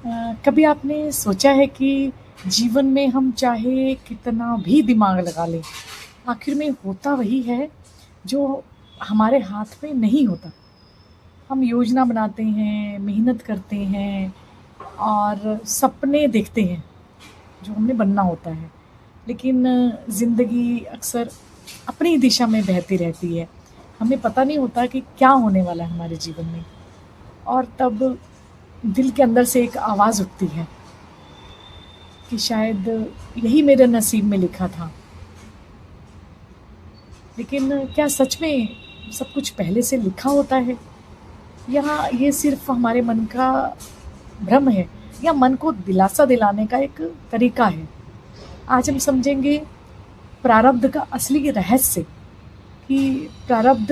कभी आपने सोचा है कि जीवन में हम चाहे कितना भी दिमाग लगा लें, आखिर में होता वही है जो हमारे हाथ में नहीं होता। हम योजना बनाते हैं, मेहनत करते हैं और सपने देखते हैं जो हमने बनना होता है। लेकिन ज़िंदगी अक्सर अपनी दिशा में बहती रहती है। हमें पता नहीं होता कि क्या होने वाला है हमारे जीवन में, और तब दिल के अंदर से एक आवाज़ उठती है कि शायद यही मेरे नसीब में लिखा था। लेकिन क्या सच में सब कुछ पहले से लिखा होता है, या ये सिर्फ हमारे मन का भ्रम है, या मन को दिलासा दिलाने का एक तरीका है? आज हम समझेंगे प्रारब्ध का असली रहस्य, कि प्रारब्ध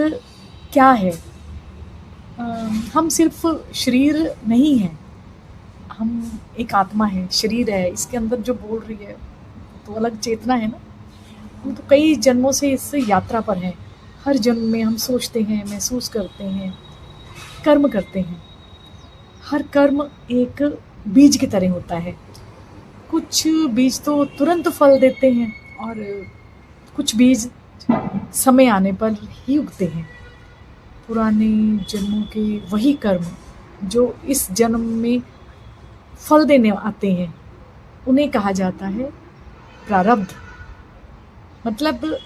क्या है। हम सिर्फ शरीर नहीं हैं, हम एक आत्मा है, शरीर है, इसके अंदर जो बोल रही है तो अलग चेतना है ना। हम तो कई जन्मों से इस यात्रा पर हैं। हर जन्म में हम सोचते हैं, महसूस करते हैं, कर्म करते हैं। हर कर्म एक बीज की तरह होता है। कुछ बीज तो तुरंत फल देते हैं, और कुछ बीज समय आने पर ही उगते हैं। पुराने जन्मों के वही कर्म जो इस जन्म में फल देने आते हैं, उन्हें कहा जाता है प्रारब्ध। मतलब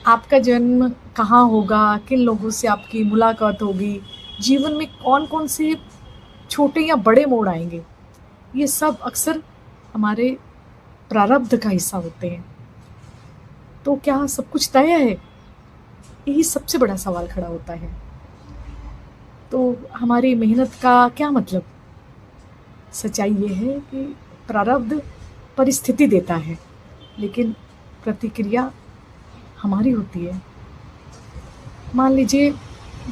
आपका जन्म कहाँ होगा, किन लोगों से आपकी मुलाकात होगी, जीवन में कौन कौन से छोटे या बड़े मोड़ आएंगे, ये सब अक्सर हमारे प्रारब्ध का हिस्सा होते हैं। तो क्या सब कुछ तय है? यही सबसे बड़ा सवाल खड़ा होता है। तो हमारी मेहनत का क्या मतलब? सच्चाई ये है कि प्रारब्ध परिस्थिति देता है, लेकिन प्रतिक्रिया हमारी होती है। मान लीजिए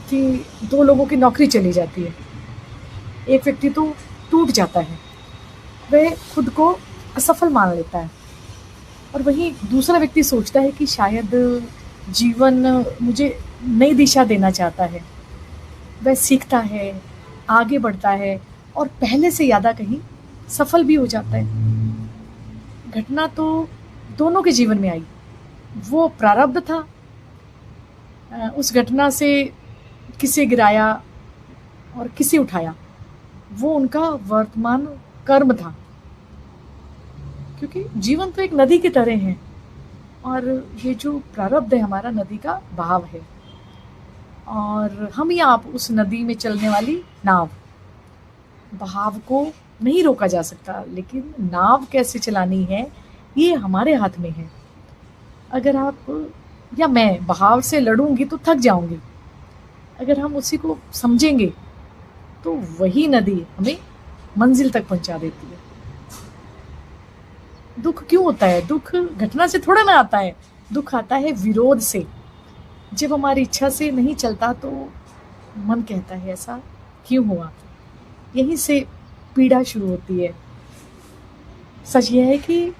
कि दो लोगों की नौकरी चली जाती है। एक व्यक्ति तो टूट जाता है, वह खुद को असफल मान लेता है, और वहीं दूसरा व्यक्ति सोचता है कि शायद जीवन मुझे नई दिशा देना चाहता है। वह सीखता है, आगे बढ़ता है, और पहले से ज़्यादा कहीं सफल भी हो जाता है। घटना तो दोनों के जीवन में आई, वो प्रारब्ध था। उस घटना से किसे गिराया और किसे उठाया, वो उनका वर्तमान कर्म था। क्योंकि जीवन तो एक नदी की तरह है, और ये जो प्रारब्ध है हमारा नदी का बहाव है, और हम या आप उस नदी में चलने वाली नाव। बहाव को नहीं रोका जा सकता, लेकिन नाव कैसे चलानी है ये हमारे हाथ में है। अगर आप या मैं बहाव से लड़ूंगी तो थक जाऊंगी। अगर हम उसी को समझेंगे तो वही नदी हमें मंजिल तक पहुंचा देती है। दुख क्यों होता है? दुख घटना से थोड़ा ना आता है, दुख आता है विरोध से। जब हमारी इच्छा से नहीं चलता तो मन कहता है ऐसा क्यों हुआ। यहीं से पीड़ा शुरू होती है। सच यह है कि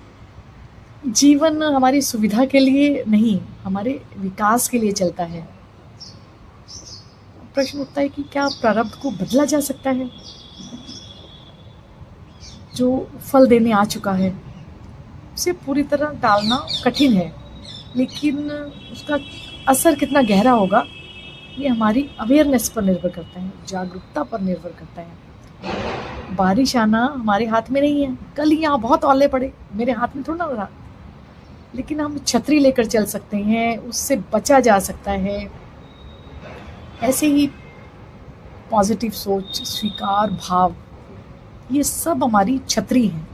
जीवन हमारी सुविधा के लिए नहीं, हमारे विकास के लिए चलता है। प्रश्न उठता है कि क्या प्रारब्ध को बदला जा सकता है? जो फल देने आ चुका है उसे पूरी तरह टालना कठिन है, लेकिन उसका असर कितना गहरा होगा ये हमारी अवेयरनेस पर निर्भर करता है, जागरूकता पर निर्भर करता है। बारिश आना हमारे हाथ में नहीं है। कल यहाँ बहुत ओले पड़े, मेरे हाथ में थोड़ा ना रहा, लेकिन हम छतरी लेकर चल सकते हैं, उससे बचा जा सकता है। ऐसे ही पॉजिटिव सोच, स्वीकार भाव, ये सब हमारी छतरी है।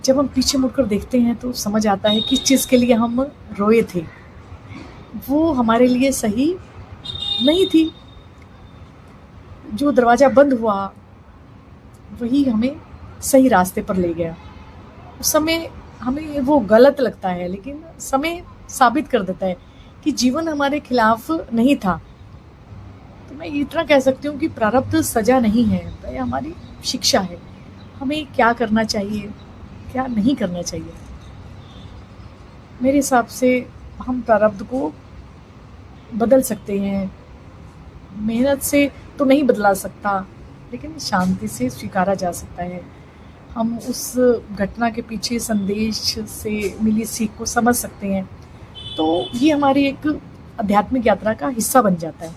जब हम पीछे मुड़कर देखते हैं तो समझ आता है किस चीज़ के लिए हम रोए थे, वो हमारे लिए सही नहीं थी। जो दरवाज़ा बंद हुआ वही हमें सही रास्ते पर ले गया। उस समय हमें वो गलत लगता है, लेकिन समय साबित कर देता है कि जीवन हमारे खिलाफ नहीं था। तो मैं इतना कह सकती हूँ कि प्रारब्ध सजा नहीं है, वह हमारी शिक्षा है। हमें क्या करना चाहिए, क्या नहीं करना चाहिए। मेरे हिसाब से हम प्रारब्ध को बदल सकते हैं। मेहनत से तो नहीं बदला सकता, लेकिन शांति से स्वीकारा जा सकता है। हम उस घटना के पीछे संदेश से मिली सीख को समझ सकते हैं। तो ये हमारी एक आध्यात्मिक यात्रा का हिस्सा बन जाता है।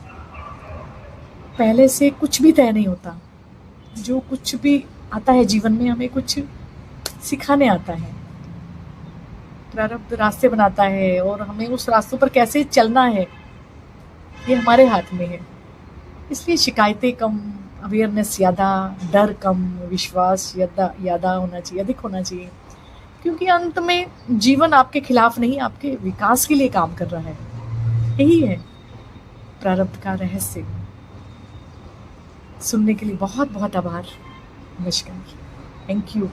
पहले से कुछ भी तय नहीं होता। जो कुछ भी आता है जीवन में हमें कुछ सिखाने आता है। प्रारब्ध रास्ते बनाता है और हमें उस रास्तों पर कैसे चलना है ये हमारे हाथ में है। इसलिए शिकायतें कम, अवेयरनेस ज़्यादा, डर कम, विश्वास ज़्यादा होना चाहिए, अधिक होना चाहिए। क्योंकि अंत में जीवन आपके खिलाफ नहीं, आपके विकास के लिए काम कर रहा है। यही है प्रारब्ध का रहस्य। सुनने के लिए बहुत बहुत आभार। नमस्कार। Thank you.